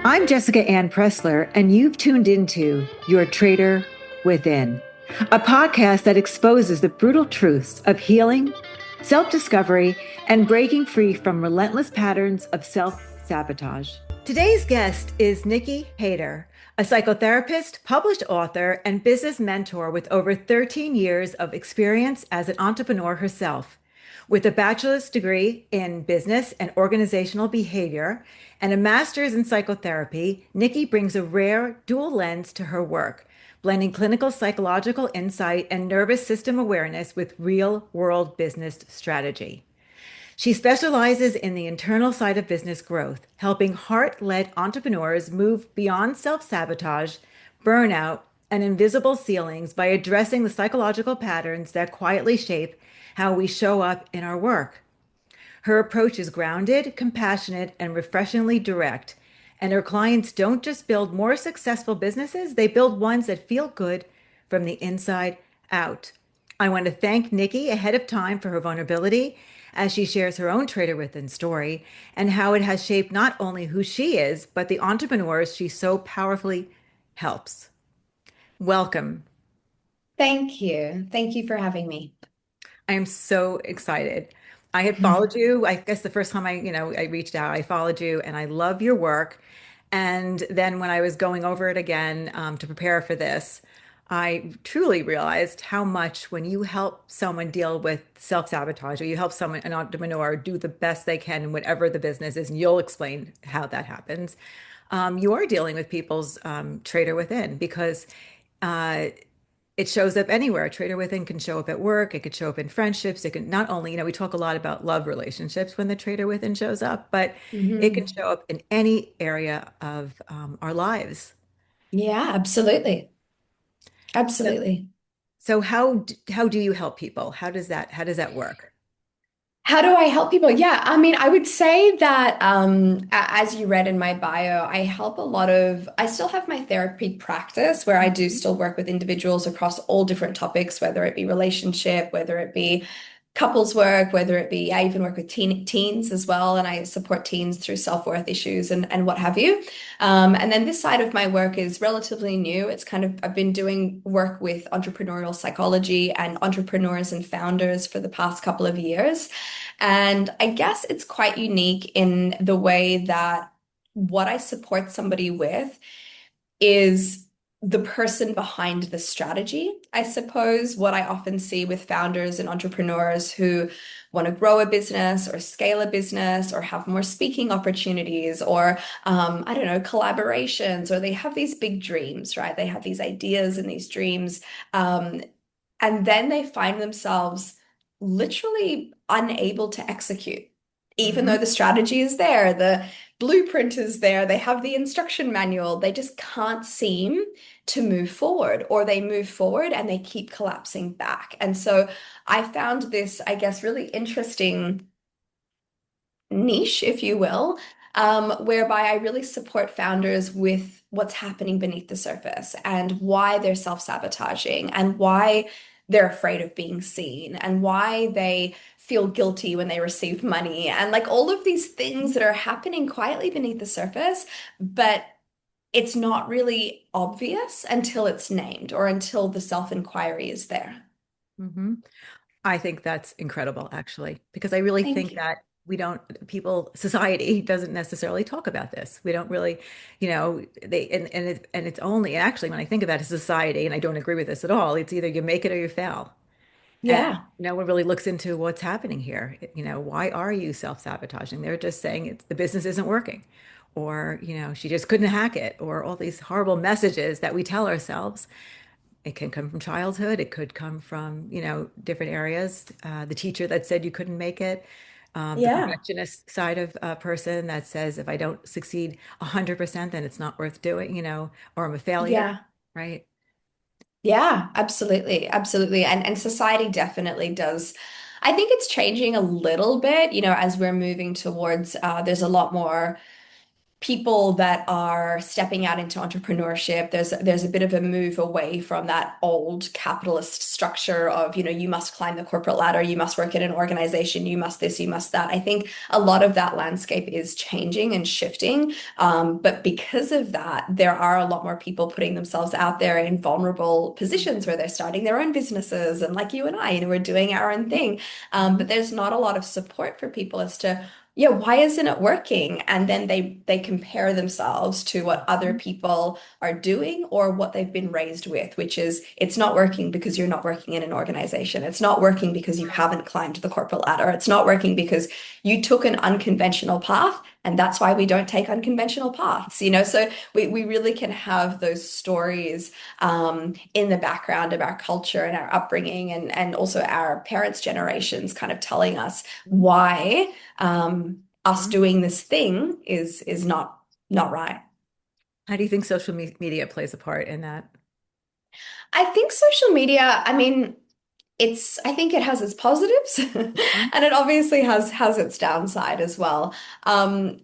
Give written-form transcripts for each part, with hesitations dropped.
I'm Jessica Anne Pressler, and you've tuned into Your Traitor Within, a podcast that exposes the brutal truths of healing, self discovery, and breaking free from relentless patterns of self sabotage. Today's guest is Nikki Heyder, a psychotherapist, published author, and business mentor with over 13 years of experience as an entrepreneur herself. With a bachelor's degree in business and organizational behavior and a master's in psychotherapy, Nikki brings a rare dual lens to her work, blending clinical psychological insight and nervous system awareness with real world business strategy. She specializes in the internal side of business growth, helping heart led entrepreneurs move beyond self sabotage, burnout, and invisible ceilings by addressing the psychological patterns that quietly shape how we show up in our work. Her approach is grounded, compassionate, and refreshingly direct. And her clients don't just build more successful businesses, they build ones that feel good from the inside out. I want to thank Nikki ahead of time for her vulnerability as she shares her own Trader Within story and how it has shaped not only who she is, but the entrepreneurs she so powerfully helps. Welcome. Thank you. Thank you for having me. I am so excited. I had followed you. I guess the first time I reached out, I followed you and I love your work. And then when I was going over it again to prepare for this, I truly realized how much when you help someone deal with self-sabotage or you help someone, an entrepreneur, do the best they can in whatever the business is, and you'll explain how that happens. You are dealing with people's traitor within because uh, it shows up anywhere. A traitor within can show up at work. It could show up in friendships. It can not only, we talk a lot about love relationships when the traitor within shows up, but it can Mhm. show up in any area of our lives. Yeah, absolutely. So, Absolutely. so how do you help people? How does that work? How do I help people? Yeah, I mean, I would say that as you read in my bio, I help a lot of, I still have my therapy practice where I do still work with individuals across all different topics, whether it be relationship, whether it be couples work, whether it be, I even work with teens as well, and I support teens through self-worth issues and what have you. And then this side of my work is relatively new. It's kind of, I've been doing work with entrepreneurial psychology and entrepreneurs and founders for the past couple of years. And I guess it's quite unique in the way that what I support somebody with is the person behind the strategy. I suppose what I often see with founders and entrepreneurs who want to grow a business or scale a business or have more speaking opportunities or, I don't know, collaborations, or they have these big dreams, right? They have these ideas and these dreams. Um, and then they find themselves literally unable to execute. Even though Hmm. the strategy is there, the blueprint is there, they have the instruction manual, they just can't seem to move forward, or they move forward and they keep collapsing back. And so I found this, I guess, really interesting niche, if you will, whereby I really support founders with what's happening beneath the surface and why they're self-sabotaging and why they're afraid of being seen and why they feel guilty when they receive money and like all of these things that are happening quietly beneath the surface, but it's not really obvious until it's named or until the self-inquiry is there. Hmm. I think that's incredible, actually, because I really Thank think you. that society doesn't necessarily talk about this. We don't really, and it's only actually when I think about a society, and I don't agree with this at all, it's either you make it or you fail. And Yeah. no one really looks into what's happening here. Why are you self-sabotaging? They're just saying the business isn't working, or, she just couldn't hack it, or all these horrible messages that we tell ourselves. It can come from childhood. It could come from, different areas. The teacher that said you couldn't make it, the Yeah. perfectionist side of a person that says if I don't succeed 100%, then it's not worth doing, or I'm a failure, Yeah. right? Yeah, absolutely. Absolutely. And society definitely does. I think it's changing a little bit, as we're moving towards there's a lot more. people that are stepping out into entrepreneurship. There's a bit of a move away from that old capitalist structure of, you must climb the corporate ladder, you must work in an organization, you must this, you must that. I think a lot of that landscape is changing and shifting. But because of that, there are a lot more people putting themselves out there in vulnerable positions where they're starting their own businesses, and like you and I, we're doing our own thing. But there's not a lot of support for people as to, yeah, why isn't it working? And then they compare themselves to what other people are doing or what they've been raised with, which is it's not working because you're not working in an organization. It's not working because you haven't climbed the corporate ladder. It's not working because you took an unconventional path, and that's why we don't take unconventional paths, So we really can have those stories in the background of our culture and our upbringing, and also our parents' generations kind of telling us why us Mhm. doing this thing is not right. How do you think social media plays a part in that? I think social media, I mean, I think it has its positives Mhm. and it obviously has its downside as well. Um,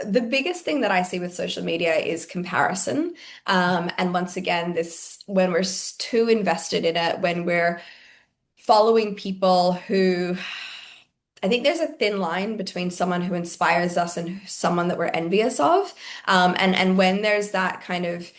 the biggest thing that I see with social media is comparison. And once again, this when we're too invested in it, when we're following people who I think there's a thin line between someone who inspires us and someone that we're envious of. And when there's that kind of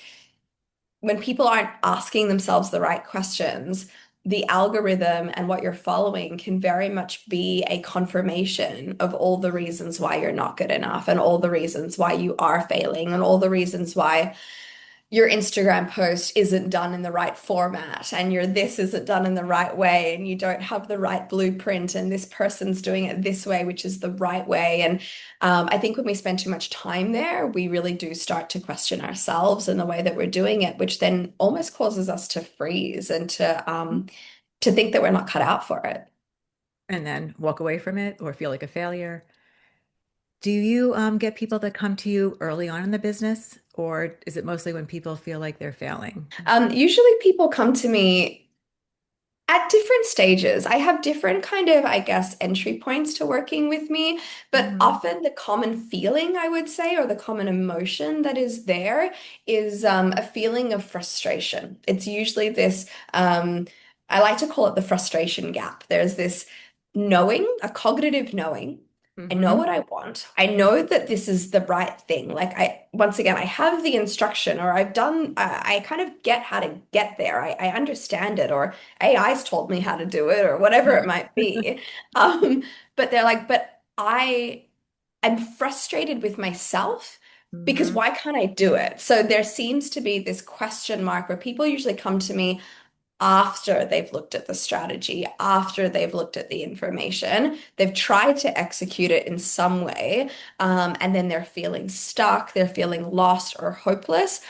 when people aren't asking themselves the right questions, the algorithm and what you're following can very much be a confirmation of all the reasons why you're not good enough, and all the reasons why you are failing, and all the reasons why your Instagram post isn't done in the right format, and your this isn't done in the right way, and you don't have the right blueprint, and this person's doing it this way, which is the right way. And I think when we spend too much time there, we really do start to question ourselves and the way that we're doing it, which then almost causes us to freeze and to think that we're not cut out for it. And then walk away from it or feel like a failure. Do you get people that come to you early on in the business, or is it mostly when people feel like they're failing? Usually people come to me at different stages. I have different kind of, I guess, entry points to working with me, but Hmm. often the common feeling, I would say, or the common emotion that is there is a feeling of frustration. It's usually this, I like to call it the frustration gap. There's this knowing, a cognitive knowing. I know Hmm. what I want. I know that this is the right thing. Like once again, I have the instruction, or I kind of get how to get there. I understand it, or AI's told me how to do it, or whatever it might be. Um, but they're like, but I'm frustrated with myself because Hmm. why can't I do it? So there seems to be this question mark where people usually come to me after they've looked at the strategy, after they've looked at the information, they've tried to execute it in some way, and then they're feeling stuck, they're feeling lost or hopeless.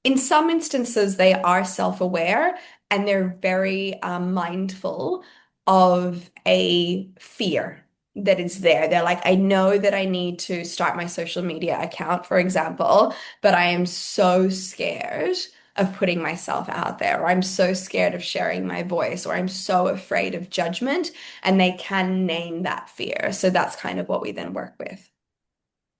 In some instances, they are self-aware and they're very mindful of a fear that is there. They're like, I know that I need to start my social media account, for example, but I am so scared of putting myself out there, or I'm so scared of sharing my voice, or I'm so afraid of judgment, and they can name that fear. So that's kind of what we then work with.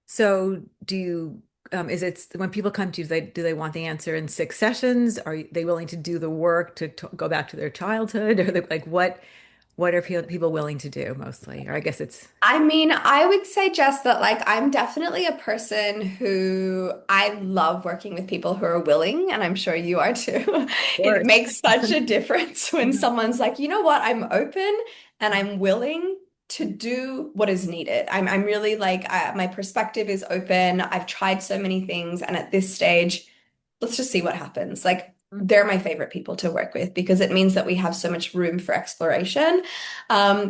So do you, is it when people come to you, do they want the answer in 6 sessions? Are they willing to do the work to go back to their childhood? Or like what are people willing to do mostly? Or I guess it's, I mean, I would say, Jess, that like I'm definitely a person who I love working with people who are willing, and I'm sure you are too. of It course. makes such a difference when someone's like, you know what, I'm open and I'm willing to do what is needed. I'm really like my perspective is open. I've tried so many things, and at this stage, let's just see what happens. Like they're my favorite people to work with because it means that we have so much room for exploration.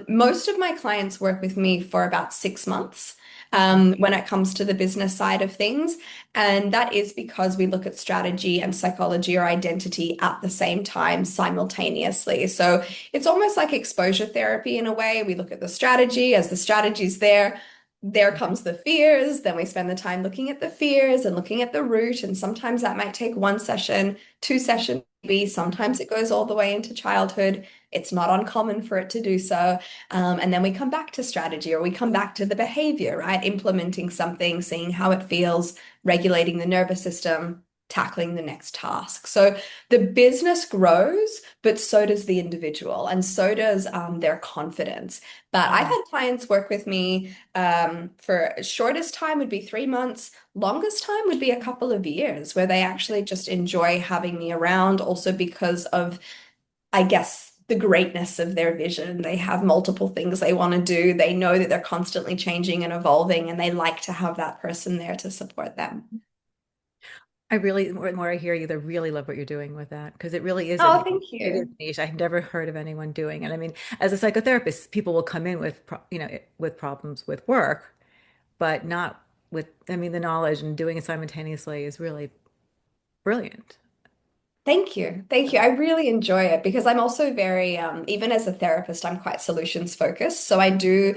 Most of my clients work with me for about 6 months. When it comes to the business side of things. And that is because we look at strategy and psychology or identity at the same time simultaneously. So it's almost like exposure therapy in a way. We look at the strategy as the strategy's there comes the fears. Then we spend the time looking at the fears and looking at the root. And sometimes that might take one session, 2 sessions. Sometimes it goes all the way into childhood. It's not uncommon for it to do so. And then we come back to strategy or we come back to the behavior, right? Implementing something, seeing how it feels, regulating the nervous system, tackling the next task. So the business grows, but so does the individual, and so does their confidence. But I've Mm. had clients work with me for shortest time would be 3 months. Longest time would be a couple of years where they actually just enjoy having me around, also because of, I guess, the greatness of their vision. They have multiple things they want to do. They know that they're constantly changing and evolving, and they like to have that person there to support them. I really, more and more I hear you, I really love what you're doing with that because it really is a Oh, niche. thank It is you. niche. I've never heard of anyone doing it. I mean, as a psychotherapist, people will come in with, with problems with work, but not with, I mean, the knowledge and doing it simultaneously is really brilliant. Thank you. Thank you. I really enjoy it because I'm also very, even as a therapist, I'm quite solutions focused. So I do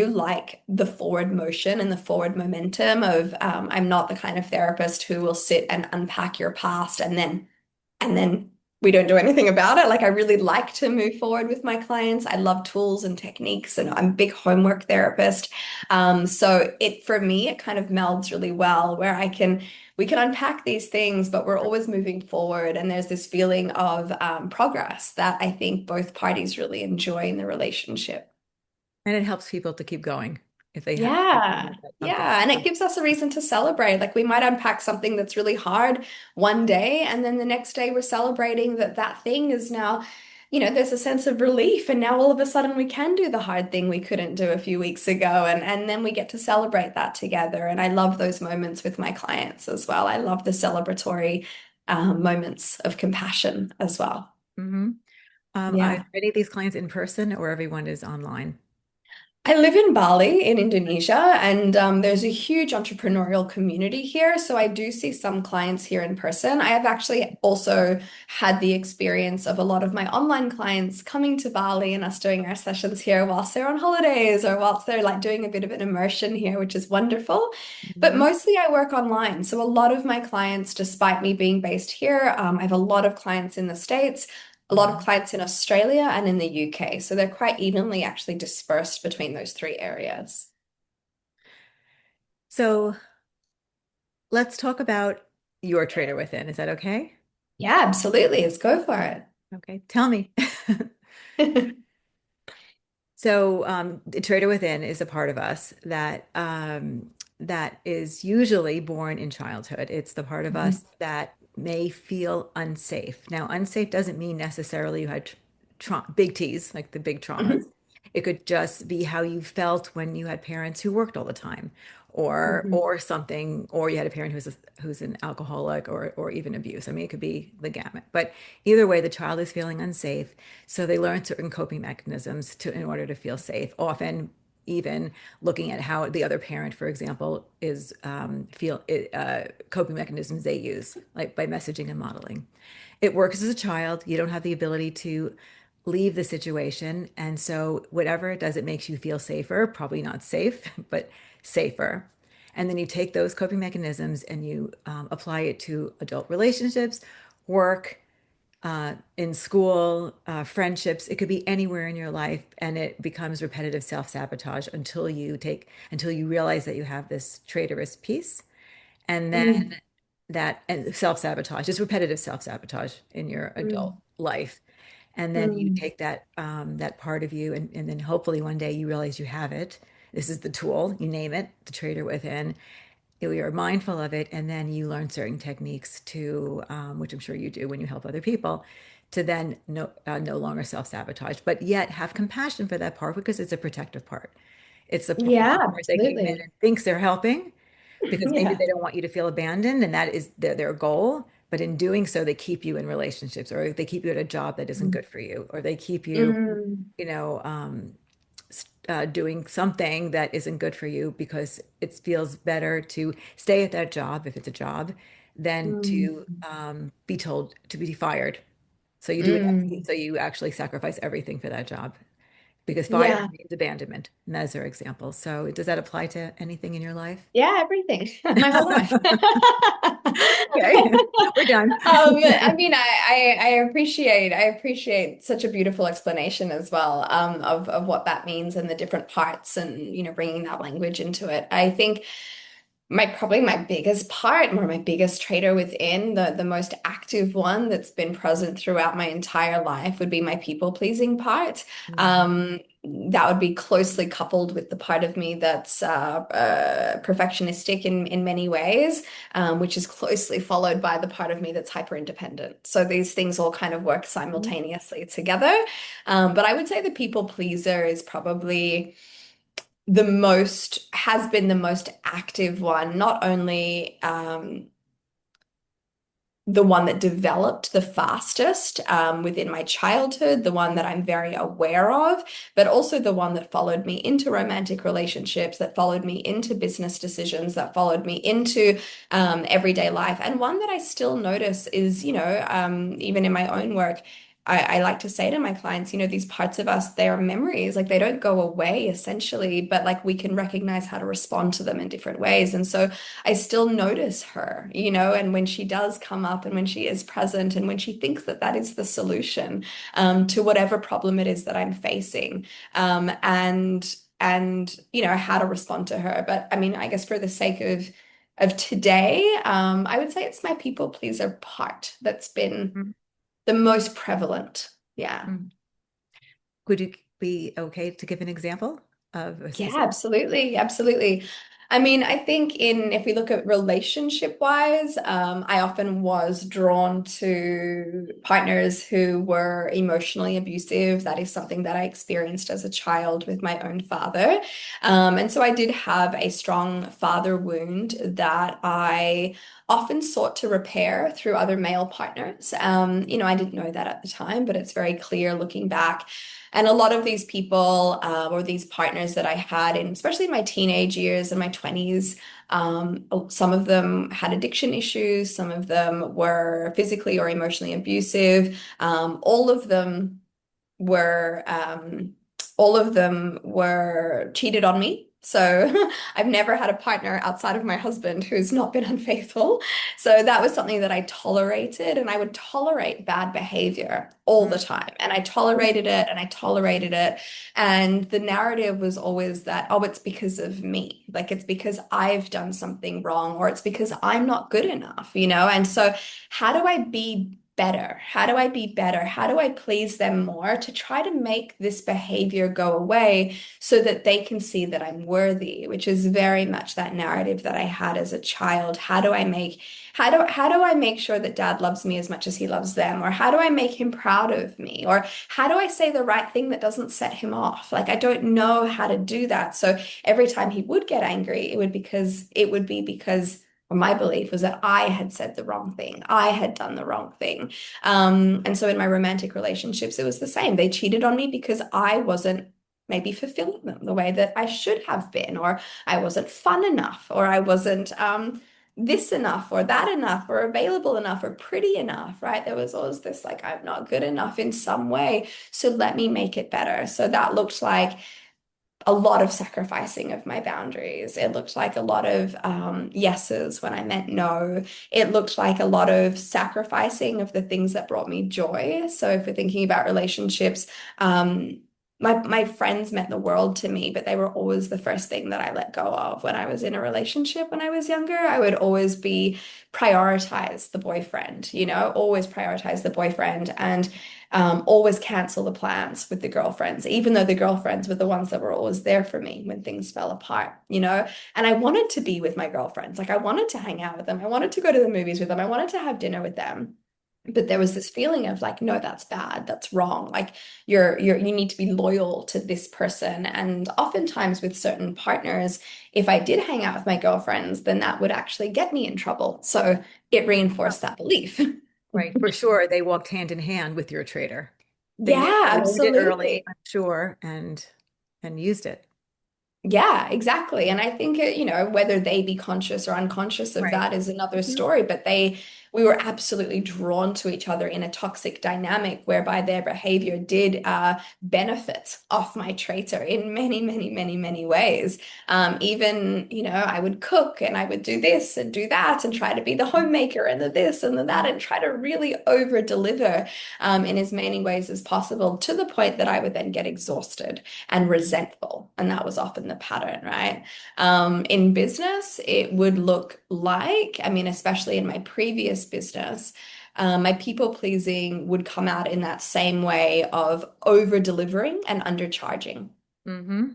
like the forward motion and the forward momentum of, I'm not the kind of therapist who will sit and unpack your past and then we don't do anything about it. Like I really like to move forward with my clients. I love tools and techniques, and I'm a big homework therapist. So it for me, it kind of melds really well where we can unpack these things, but we're always moving forward. And there's this feeling of progress that I think both parties really enjoy in the relationship. And it helps people to keep going if they have, Yeah. something. Yeah. And it gives us a reason to celebrate. Like we might unpack something that's really hard one day, and then the next day we're celebrating that that thing is now, there's a sense of relief. And now all of a sudden we can do the hard thing we couldn't do a few weeks ago. And then we get to celebrate that together. And I love those moments with my clients as well. I love the celebratory moments of compassion as well. Hmm. Are Yeah. any of these clients in person or everyone is online? I live in Bali in Indonesia, and there's a huge entrepreneurial community here. So I do see some clients here in person. I have actually also had the experience of a lot of my online clients coming to Bali and us doing our sessions here whilst they're on holidays or whilst they're like doing a bit of an immersion here, which is wonderful. But Mhm. mostly I work online. So a lot of my clients, despite me being based here, I have a lot of clients in the States, a lot of Mhm. clients in Australia and in the UK. So they're quite evenly actually dispersed between those three areas. So let's talk about Your Traitor Within. Is that okay? Yeah, absolutely. Let's go for Okay, tell me. it. So, the Traitor Within is a part of us that that is usually born in childhood. It's the part of us that may feel unsafe. Now, unsafe doesn't mean necessarily you had big T's, like the big traumas. Mhm. It could just be how you felt when you had parents who worked all the time, Mhm. or something, or you had a parent who's an alcoholic or even abuse. I mean, it could be the gamut. But either way, the child is feeling unsafe, so they learn certain coping mechanisms to in order to feel safe. Often, even looking at how the other parent, for example, is feel coping mechanisms they use, like by messaging and modeling. It works as a child. You don't have the ability to leave the situation. And so whatever it does, it makes you feel safer, probably not safe, but safer. And then you take those coping mechanisms and you apply it to adult relationships, work, in school, friendships. It could be anywhere in your life, and it becomes repetitive self-sabotage until you realize that you have this traitorous piece, and Mm. then that and self-sabotage is repetitive self-sabotage in your adult Mm. life. And then you Mm. take that part of you, and then hopefully one day you realize you have it. This is the tool, you name it, the traitor within. You're mindful of it, and then you learn certain techniques to, which I'm sure you do when you help other people, to then no longer self-sabotage, but yet have compassion for that part because it's a protective part. It's Yeah, the part that came in absolutely. and thinks they're helping because maybe Yeah. they don't want you to feel abandoned, and that is their goal. But in doing so, they keep you in relationships, or they keep you at a job that isn't Mm. good for you, or they keep you, Mm. you know, doing something that isn't good for you because it feels better to stay at that job if it's a job than Mm. to be told to be fired. So you do it. Mm. So you actually sacrifice everything for that job. because fire Yeah. means abandonment. And that is their example. So does that apply to anything in your life? Yeah, everything. My whole life. Okay, we're done. I mean, I appreciate such a beautiful explanation as well, of what that means and the different parts and, bringing that language into it. I think probably my biggest part, or my biggest traitor within, the most active one that's been present throughout my entire life would be my people pleasing part. Mhm. Um, that would be closely coupled with the part of me that's perfectionistic in many ways, which is closely followed by the part of me that's hyper independent. So these things all kind of work simultaneously together. But I would say the people pleaser is probably has been the most active one, not only the one that developed the fastest within my childhood, the one that I'm very aware of, but also the one that followed me into romantic relationships, that followed me into business decisions, that followed me into everyday life. And one that I still notice is, even in my own work, I like to say to my clients, these parts of us, they are memories, like they don't go away essentially, but like we can recognize how to respond to them in different ways. And so I still notice her, and when she does come up and when she is present and when she thinks that that is the solution to whatever problem it is that I'm facing, and how to respond to her. But I mean, I guess for the sake of today, I would say it's my people pleaser part that's been Mhm. the most prevalent. Yeah. Mhm. Would you be okay to give an example of a Yeah, specific? absolutely. Absolutely. I mean, I think if we look at relationship wise, I often was drawn to partners who were emotionally abusive. That is something that I experienced as a child with my own father. And so I did have a strong father wound that I often sought to repair through other male partners. I didn't know that at the time, but it's very clear looking back. And a lot of these people or these partners that I had, especially in my teenage years and my 20s, some of them had addiction issues, some of them were physically or emotionally abusive. Were all of them were cheated on me. So I've never had a partner outside of my husband who's not been unfaithful. So that was something that I tolerated, and I would tolerate bad behavior all the Mm. time. And I tolerated it and I tolerated it. And the narrative was always that, oh, it's because of me. Like it's because I've done something wrong, or it's because I'm not good enough. And so how do I be better? How do I be better? How do I please them more to try to make this behavior go away so that they can see that I'm worthy, which is very much that narrative that I had as a child. How do I make sure that dad loves me as much as he loves them? Or how do I make him proud of me? Or how do I say the right thing that doesn't set him off? Like I don't know how to do that. So every time he would get angry, it would be because or my belief was that I had said the wrong thing. I had done the wrong thing. And so in my romantic relationships, it was the same. They cheated on me because I wasn't maybe fulfilling them the way that I should have been, or I wasn't fun enough, or I wasn't this enough, or that enough, or available enough, or pretty enough, right? There was always this like, I'm not good enough in some way. So let me make it better. So that looked like a lot of sacrificing of my boundaries. It looked like a lot of yeses when I meant no. It looked like a lot of sacrificing of the things that brought me joy. So if we're thinking about relationships, my friends meant the world to me, but they were always the first thing that I let go of when I was in a relationship when I was younger. I would always be prioritize the boyfriend, always prioritize the boyfriend and always cancel the plans with the girlfriends, even though the girlfriends were the ones that were always there for me when things fell apart. And I wanted to be with my girlfriends. Like I wanted to hang out with them. I wanted to go to the movies with them. I wanted to have dinner with them. But there was this feeling of like, no, that's bad. That's wrong. Like you need to be loyal to this person. And oftentimes with certain partners, if I did hang out with my girlfriends, then that would actually get me in trouble. So it reinforced that belief. Right, for sure. They walked hand in hand with your traitor. Yeah, They learned it early, absolutely. I'm sure, and used it. Yeah, exactly. And I think, whether they be conscious or unconscious of Right. that is another Mhm. story, but they we were absolutely drawn to each other in a toxic dynamic whereby their behavior did benefit off my traitor in many, many, many, many ways. Even, I would cook and I would do this and do that and try to be the homemaker and the this and the that and try to really over deliver in as many ways as possible to the point that I would then get exhausted and resentful. And that was often the pattern, right? In business, it would look like, I mean, especially in my previous business, my people pleasing would come out in that same way of over delivering and undercharging. Mm-hmm.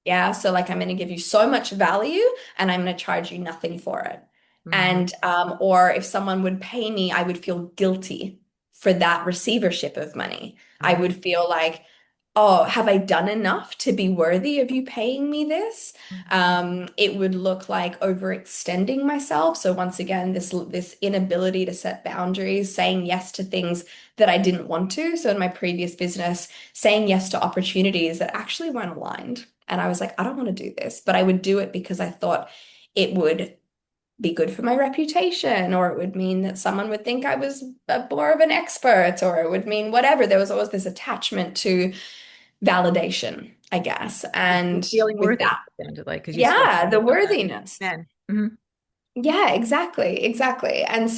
Yeah, so like I'm going to give you so much value and I'm going to charge you nothing for it. Mm-hmm. And or if someone would pay me, I would feel guilty for that receivership of money. I Mm-hmm. would feel like, oh, have I done enough to be worthy of you paying me this? It would look like overextending myself. So once again, this inability to set boundaries, saying yes to things that I didn't want to. So in my previous business, saying yes to opportunities that actually weren't aligned. And I was like, I don't want to do this, but I would do it because I thought it would be good for my reputation, or it would mean that someone would think I was more of an expert, or it would mean whatever. There was always this attachment to validation, I guess. And Feeling with worthy, that, it sounded like, because you spoke yeah, the about that. worthiness. Men. Hmm. Yeah, exactly, exactly. And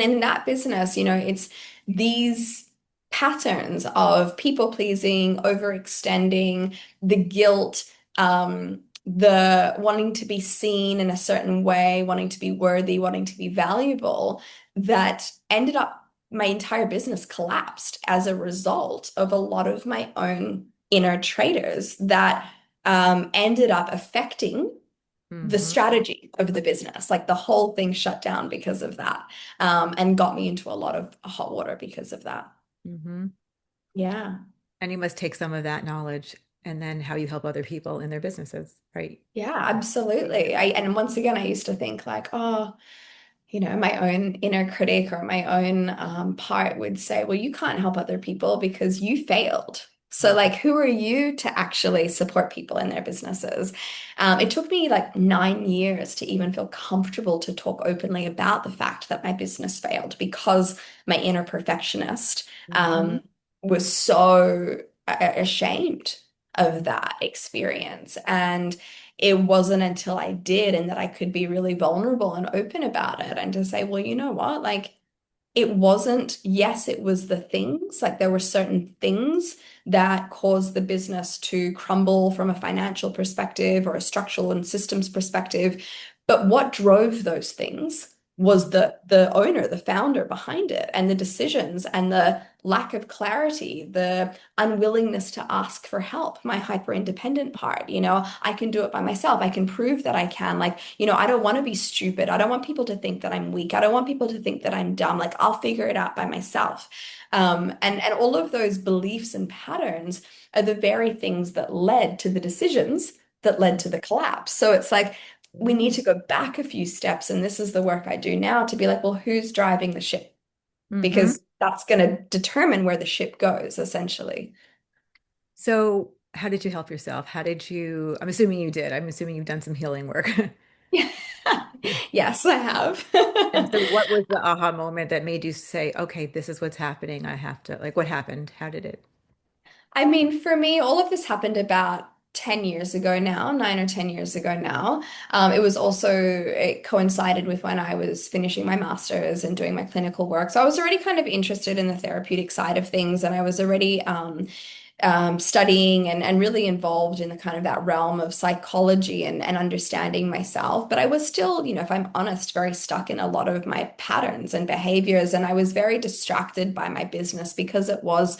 in that business, it's these patterns of people pleasing, overextending, the guilt, the wanting to be seen in a certain way, wanting to be worthy, wanting to be valuable, that ended up my entire business collapsed as a result of a lot of my own inner traitors that ended up affecting the Hmm. strategy of the business. Like the whole thing shut down because of that, and got me into a lot of hot water because of that. Hmm. Yeah. And you must take some of that knowledge and then how you help other people in their businesses, right? Yeah, absolutely. And once again, I used to think like, oh, my own inner critic or my own part would say, well, you can't help other people because you failed. So, Mhm. like, who are you to actually support people in their businesses? It took me like 9 years to even feel comfortable to talk openly about the fact that my business failed because my inner perfectionist Mhm. was so ashamed of that experience. And it wasn't until I did and that I could be really vulnerable and open about it and to say, well, you know what? Like, it wasn't, yes, it was the things, like, there were certain things that caused the business to crumble from a financial perspective or a structural and systems perspective. But what drove those things was the owner, the founder behind it, and the decisions and the lack of clarity, the unwillingness to ask for help, my hyper independent part. I can do it by myself. I can prove that I can. Like, I don't want to be stupid. I don't want people to think that I'm weak. I don't want people to think that I'm dumb. Like, I'll figure it out by myself. And all of those beliefs and patterns are the very things that led to the decisions that led to the collapse. So it's like we need to go back a few steps, and this is the work I do now to be like, well, who's driving the ship? Mhm. Because that's going to determine where the ship goes, essentially. So, how did you help yourself? How did you? I'm assuming you did. I'm assuming you've done some healing work. Yes, I have. And so, what was the aha moment that made you say, okay, this is what's happening? I have to, like, what happened? How did it? I mean, for me, all of this happened about 10 years ago now, 9 or 10 years ago now. It coincided with when I was finishing my master's and doing my clinical work. So I was already kind of interested in the therapeutic side of things, and I was already studying and really involved in the kind of that realm of psychology and understanding myself. But I was still, if I'm honest, very stuck in a lot of my patterns and behaviors. And I was very distracted by my business because it was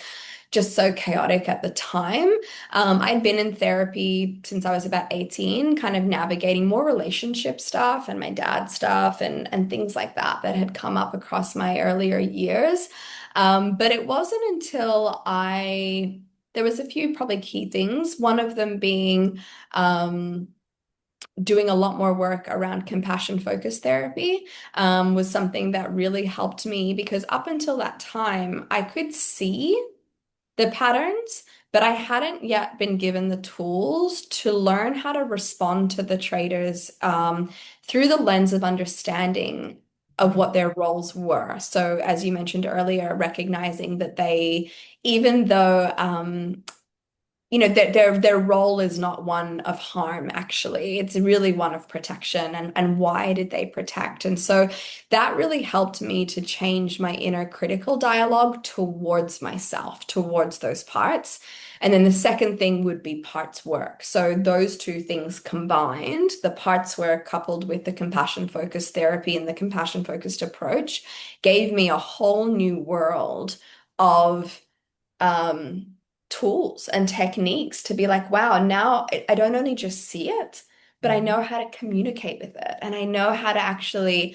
just so chaotic at the time. I'd been in therapy since I was about 18, kind of navigating more relationship stuff and my dad stuff and things like that that had come up across my earlier years. But it wasn't until there was a few probably key things, one of them being doing a lot more work around compassion focused therapy was something that really helped me because up until that time, I could see the patterns, but I hadn't yet been given the tools to learn how to respond to the traders through the lens of understanding of what their roles were. So, as you mentioned earlier, recognizing that even though their role is not one of harm, actually. It's really one of protection. And why did they protect? And so that really helped me to change my inner critical dialogue towards myself, towards those parts. And then the second thing would be parts work. So those two things combined, the parts work coupled with the compassion focused therapy and the compassion focused approach, gave me a whole new world of um, tools and techniques to be like, wow, now I don't only just see it, but I Mhm. know how to communicate with it, and I know how to actually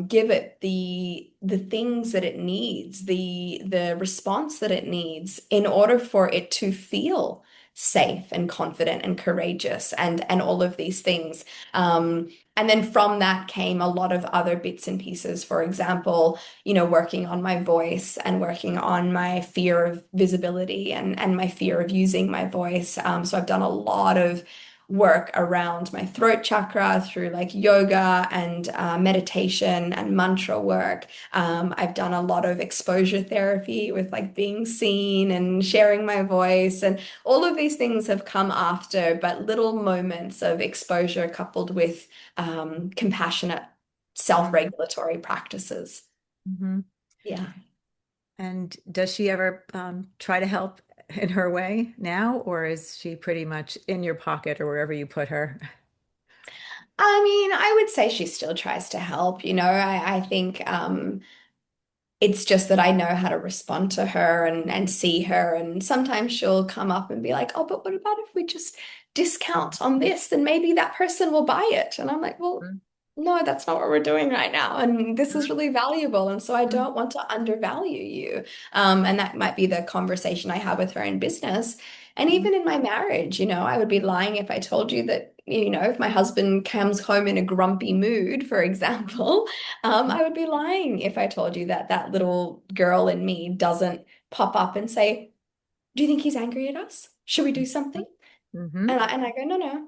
give it the things that it needs, the response that it needs in order for it to feel safe and confident and courageous and all of these things. And then from that came a lot of other bits and pieces. For example, working on my voice and working on my fear of visibility and my fear of using my voice. So I've done a lot of work around my throat chakra through like yoga and meditation and mantra work. I've done a lot of exposure therapy with like being seen and sharing my voice. And all of these things have come after, but little moments of exposure coupled with compassionate self-regulatory practices. Mhm. Yeah. And does she ever try to help in her way now, or is she pretty much in your pocket or wherever you put her? I mean, I would say she still tries to help. I think it's just that I know how to respond to her and see her. And sometimes she'll come up and be like, oh, but what about if we just discount on this? Then maybe that person will buy it. And I'm like, well, no, that's not what we're doing right now. And this is Mhm. really valuable. And so I Mhm. don't want to undervalue you. And that might be the conversation I have with her in business. And Mhm. even in my marriage, I would be lying if I told you that, if my husband comes home in a grumpy mood, for example, I would be lying if I told you that that little girl in me doesn't pop up and say, do you think he's angry at us? Should we do something? Mhm. And I go, no, no,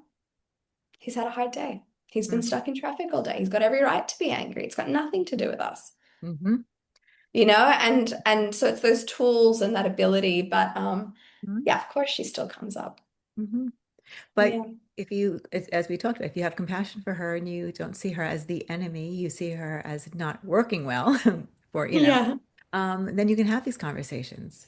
he's had a hard day. He's been stuck in traffic all day. He's got every right to be angry. It's got nothing to do with us. Mhm. And so it's those tools and that ability. But Mhm. yeah, of course she still comes up. Mhm. But Yeah. if you, as we talked about, if you have compassion for her and you don't see her as the enemy, you see her as not working well, for, Yeah. then you can have these conversations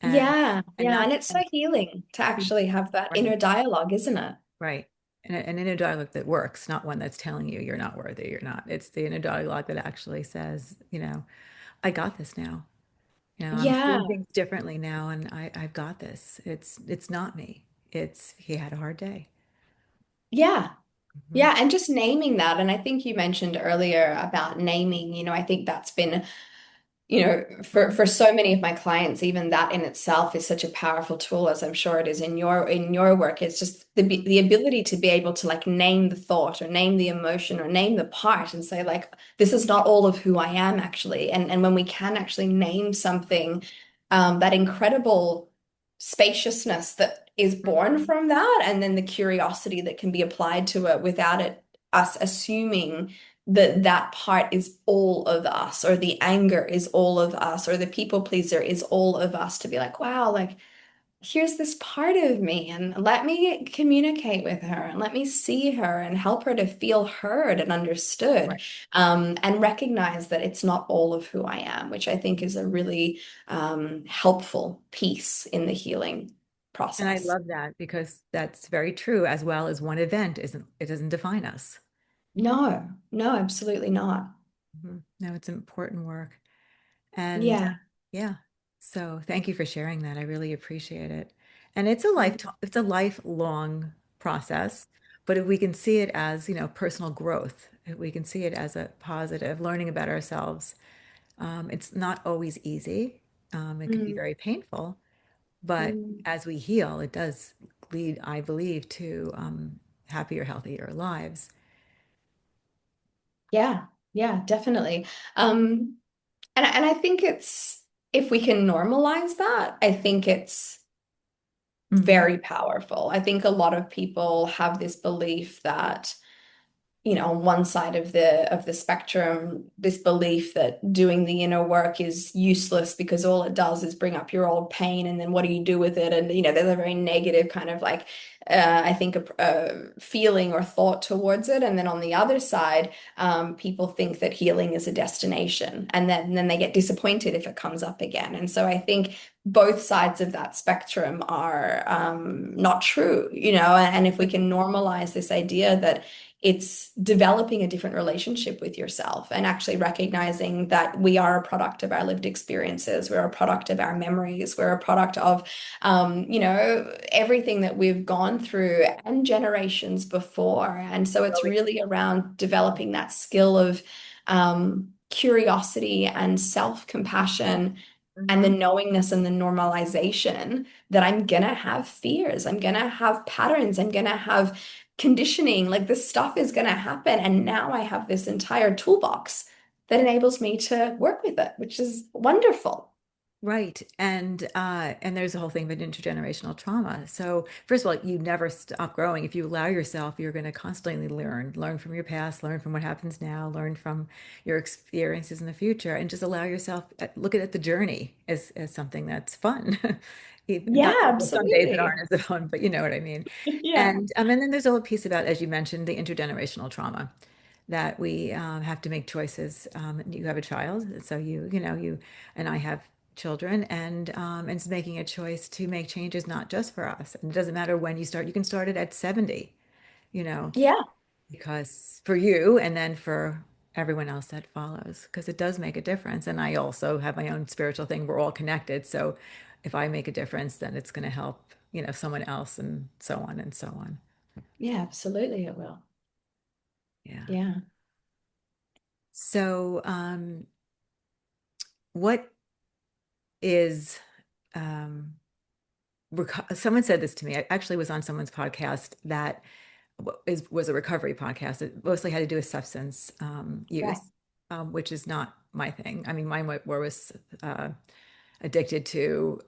and Yeah. Yeah. not And it's so and healing to be actually have that right, inner dialogue, isn't it? right. And an inner dialogue that works, not one that's telling you you're not worthy, you're not. It's the inner dialogue that actually says, I got this now. I'm seeing Yeah. things differently now, and I've got this. It's not me. It's he had a hard day. Yeah. Mhm. Yeah, and just naming that. And I think you mentioned earlier about naming, I think that's been, for so many of my clients, even that in itself is such a powerful tool, as I'm sure it is in your work. It's just the ability to be able to like name the thought or name the emotion or name the part and say, like, this is not all of who I am actually. And when we can actually name something, that incredible spaciousness that is born Mhm. from that, and then the curiosity that can be applied to it without us assuming that that part is all of us, or the anger is all of us, or the people pleaser is all of us, to be like, wow, like here's this part of me, and let me communicate with her and let me see her and help her to feel heard and understood, Right. and recognize that it's not all of who I am, which I think is a really helpful piece in the healing And I process. love that because that's very true, as well as one event isn't, it doesn't define us. No, no, absolutely not. No, it's important work. And Yeah. yeah, so thank you for sharing that. I really appreciate it. And it's a lifelong process, but if we can see it as, personal growth, if we can see it as a positive, learning about ourselves, it's not always easy. It can be Mm, very painful, but mm. as we heal, it does lead, I believe, to happier, healthier lives. Yeah, yeah, definitely. Um, and I think if we can normalize that, I think it's Mhm. very powerful. I think a lot of people have this belief that on one side of the spectrum, this belief that doing the inner work is useless because all it does is bring up your old pain, and then what do you do with it? And there's a very negative kind of like I think a feeling or thought towards it. And then on the other side, people think that healing is a destination, and then they get disappointed if it comes up again. And so I think both sides of that spectrum are not true, and if we can normalize this idea that it's developing a different relationship with yourself and actually recognizing that we are a product of our lived experiences. We're a product of our memories. We're a product of, everything that we've gone through and generations before. And so it's really around developing that skill of curiosity and self-compassion and the Mhm. knowingness and the normalization that I'm gonna have fears, I'm gonna have patterns, I'm gonna have conditioning, like this stuff is gonna happen. And now I have this entire toolbox that enables me to work with it, which is wonderful. Right. And there's a whole thing about intergenerational trauma. So first of all, you never stop growing. If you allow yourself, you're going to constantly learn from your past, learn from what happens now, learn from your experiences in the future, and just allow yourself look at the journey as something that's fun. Even, Yeah, not some days that absolutely. aren't as fun, but you know what I mean. Yeah. And then there's a whole piece about, as you mentioned, the intergenerational trauma that we have to make choices. You have a child, so you and I have children, and it's making a choice to make changes not just for us. And it doesn't matter when you start. You can start it at 70, you know, Yeah. because for you and then for everyone else that follows, because it does make a difference. And I also have my own spiritual thing. We're all connected. So if I make a difference, then it's going to help, someone else and so on and so on. Yeah, absolutely it will. Yeah. Yeah. So, what is um, someone said this to me. I actually was on someone's podcast that was a recovery podcast. It mostly had to do with substance Right. use, which is not my thing. I mean, mine more was addicted to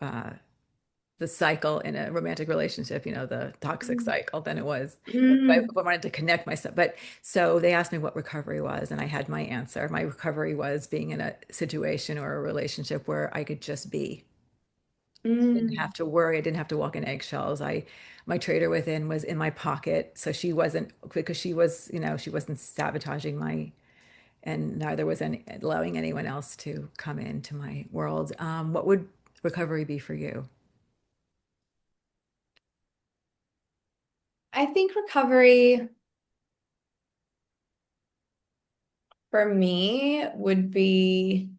the cycle in a romantic relationship, the toxic Mm. cycle, than it was. I Mm. wanted to connect myself. But so they asked me what recovery was, and I had my answer. My recovery was being in a situation or a relationship where I could just be. Didn't have Mm. to worry. I didn't have to walk in eggshells. My traitor within was in my pocket, so she wasn't, because she was, she wasn't sabotaging and neither was allowing anyone else to come into my world. What would recovery be for you? I think recovery for me would be,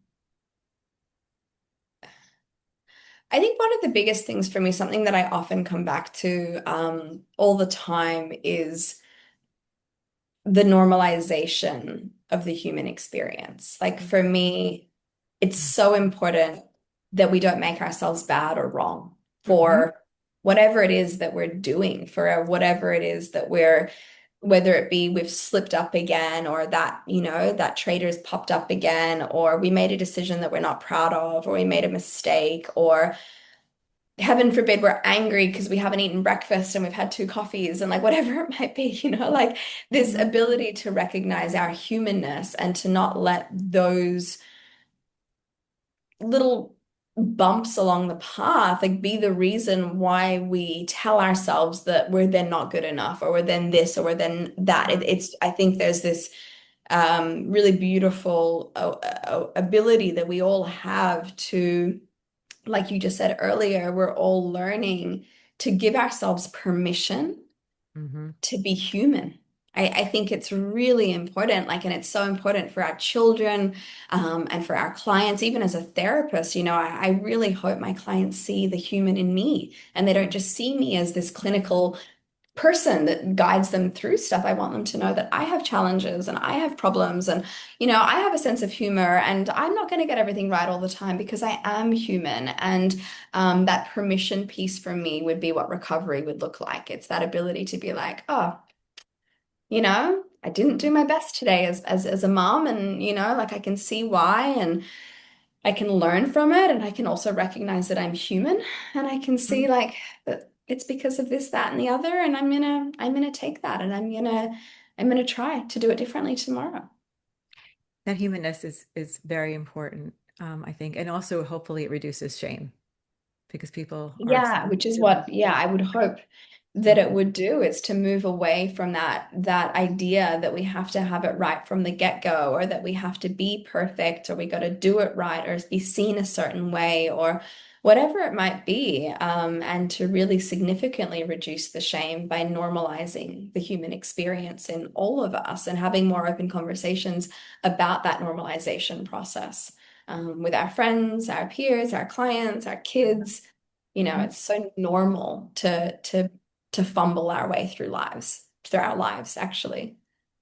I think one of the biggest things for me, something that I often come back to all the time, is the normalization of the human experience. Like for me, it's so important that we don't make ourselves bad or wrong Mm-hmm. for whatever it is that we're doing, for whatever it is that we're, whether it be we've slipped up again, or that, that traitor's popped up again, or we made a decision that we're not proud of, or we made a mistake, or heaven forbid we're angry because we haven't eaten breakfast and we've had two coffees, and like whatever it might be, like this Mm-hmm. ability to recognize our humanness and to not let those little bumps along the path like be the reason why we tell ourselves that we're then not good enough, or we're then this, or we're then that. It's, I think there's this really beautiful ability that we all have to, like you just said earlier, we're all learning to give ourselves permission Mm-hmm. to be human. I think it's really important, like, and it's so important for our children, and for our clients, even as a therapist, I really hope my clients see the human in me, and they don't just see me as this clinical person that guides them through stuff. I want them to know that I have challenges and I have problems, and I have a sense of humor, and I'm not going to get everything right all the time because I am human. And that permission piece for me would be what recovery would look like. It's that ability to be like, oh, I didn't do my best today as a mom, and like I can see why, and I can learn from it, and I can also recognize that I'm human, and I can see like that it's because of this, that, and the other, and I'm gonna take that, and I'm gonna I'm going to try to do it differently tomorrow. That humanness is very important, I think, and also hopefully it reduces shame because people are Yeah, which is feeling what, yeah, shame. I would hope that it Mhm. would do, is to move away from that idea that we have to have it right from the get-go, or that we have to be perfect, or we got to do it right, or be seen a certain way, or whatever it might be, and to really significantly reduce the shame by normalizing the human experience in all of us and having more open conversations about that normalization process, with our friends, our peers, our clients, our kids. Mhm. It's so normal to fumble our way through our lives, actually.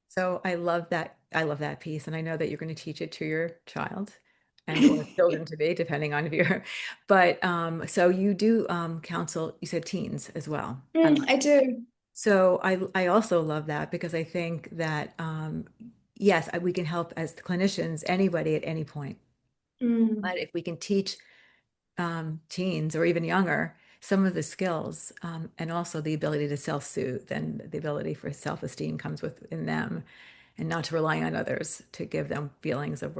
So I love that. I love that piece, and I know that you're going to teach it to your child and or children to be, depending on if you're. But so you do counsel. You said teens as well. I do. So I also love that because I think that yes, we can help as clinicians anybody at any point. Mm, But if we can teach teens or even younger some of the skills and also the ability to self-soothe and the ability for self-esteem comes within them and not to rely on others to give them feelings of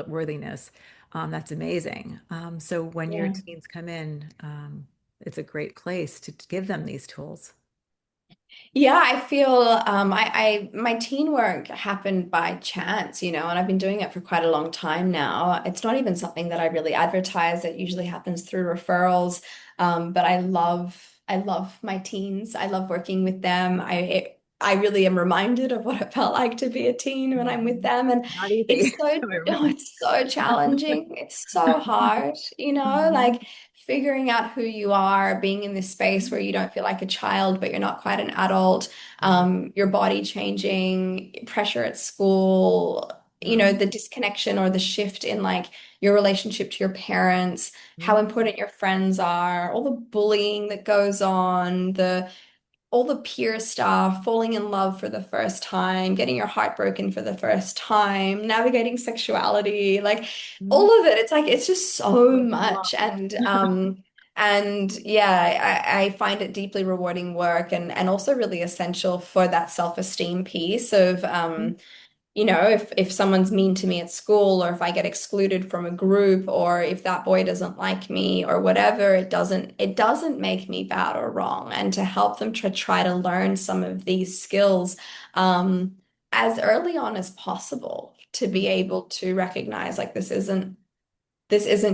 worthiness. That's amazing. So when your yeah. teens come in, it's a great place to give them these tools. Yeah, I feel my teen work happened by chance, and I've been doing it for quite a long time now. It's not even something that I really advertise. It usually happens through referrals. But I love my teens. I love working with them. I really am reminded of what it felt like to be a teen when I'm with Mhm. them. And Not easy. I remember. it's so challenging. It's so hard, Mhm. like figuring out who you are, being in this space where you don't feel like a child, but you're not quite an adult, Mhm. your body changing, pressure at school, Mhm. the disconnection or the shift in like your relationship to your parents, how Mhm. important your friends are, all the bullying that goes on, the all the peer stuff, falling in love for the first time, getting your heart broken for the first time, navigating sexuality, like Mhm. all of it. It's like it's just so It's a much. lot. And yeah, I find it deeply rewarding work, and also really essential for that self-esteem piece of if someone's mean to me at school, or if I get excluded from a group, or if that boy doesn't like me or whatever, it doesn't make me bad or wrong. And to help them to try to learn some of these skills as early on as possible, to be able to recognize like this isn't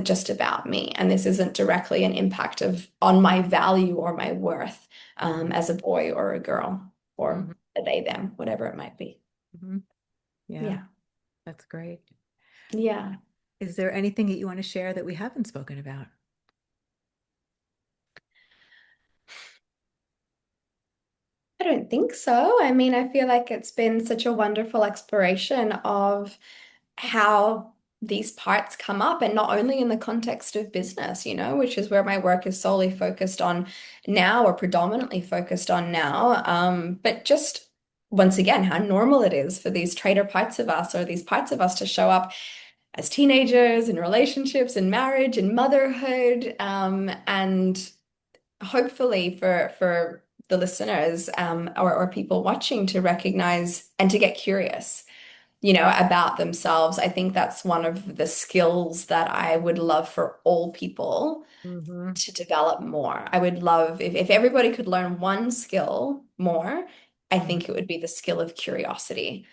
just about me, and this isn't directly an impact of on my value or my worth, Mhm. as a boy or a girl, or Mhm. a they them, whatever it might be. Mhm. Yeah, Yeah. that's great. Yeah. Is there anything that you want to share that we haven't spoken about? I don't think so. I mean, I feel like it's been such a wonderful exploration of how these parts come up, and not only in the context of business, which is where my work is solely focused on now, or predominantly focused on now, but just once again, how normal it is for these traitor parts of us, or these parts of us, to show up as teenagers in relationships and marriage and motherhood, and hopefully for the listeners, or people watching, to recognize and to get curious, about themselves. I think that's one of the skills that I would love for all people Hmm. to develop more. I would love if everybody could learn one skill more. I Hmm. think it would be the skill of curiosity,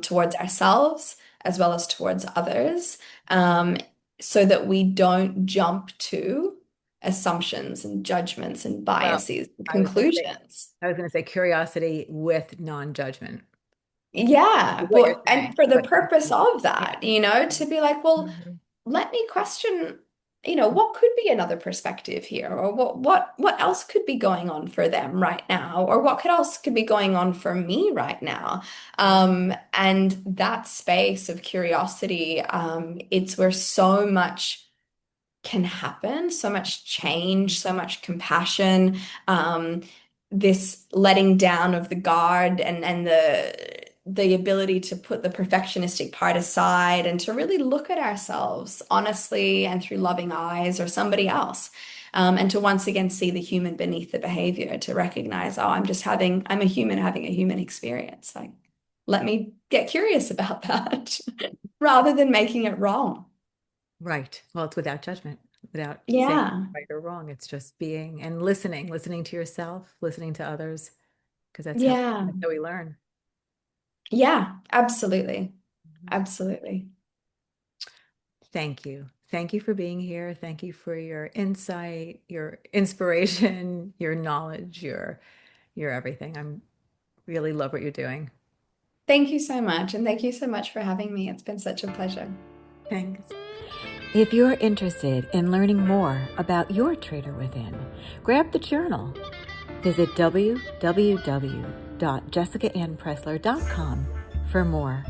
towards ourselves as well as towards others, um, so that we don't jump to assumptions and judgments and Well, biases and I was going to say, conclusions. curiosity with non-judgment. Yeah, What you're but saying, and for the but purpose of yeah. that, to be like, well, Mhm. let me question, what could be another perspective here, or what else could be going on for them right now, or what could be going on for me right now. And that space of curiosity, it's where so much can happen, so much change, so much compassion, um, this letting down of the guard, and the ability to put the perfectionistic part aside, and to really look at ourselves honestly and through loving eyes, or somebody else. And to once again see the human beneath the behavior, to recognize, oh, I'm a human having a human experience. Like, let me get curious about that rather than making it wrong. Right. Well, it's without judgment, without saying Yeah. right or wrong. It's just being and listening to yourself, listening to others, because Yeah. that's how we learn. Yeah, absolutely. Mhm. Absolutely. Thank you. Thank you for being here. Thank you for your insight, your inspiration, your knowledge, your everything. I'm really love what you're doing. Thank you so much. And thank you so much for having me. It's been such a pleasure. Thanks. If you're interested in learning more about Your Traitor Within, grab the journal. Visit www.jessicaannpressler.com for more.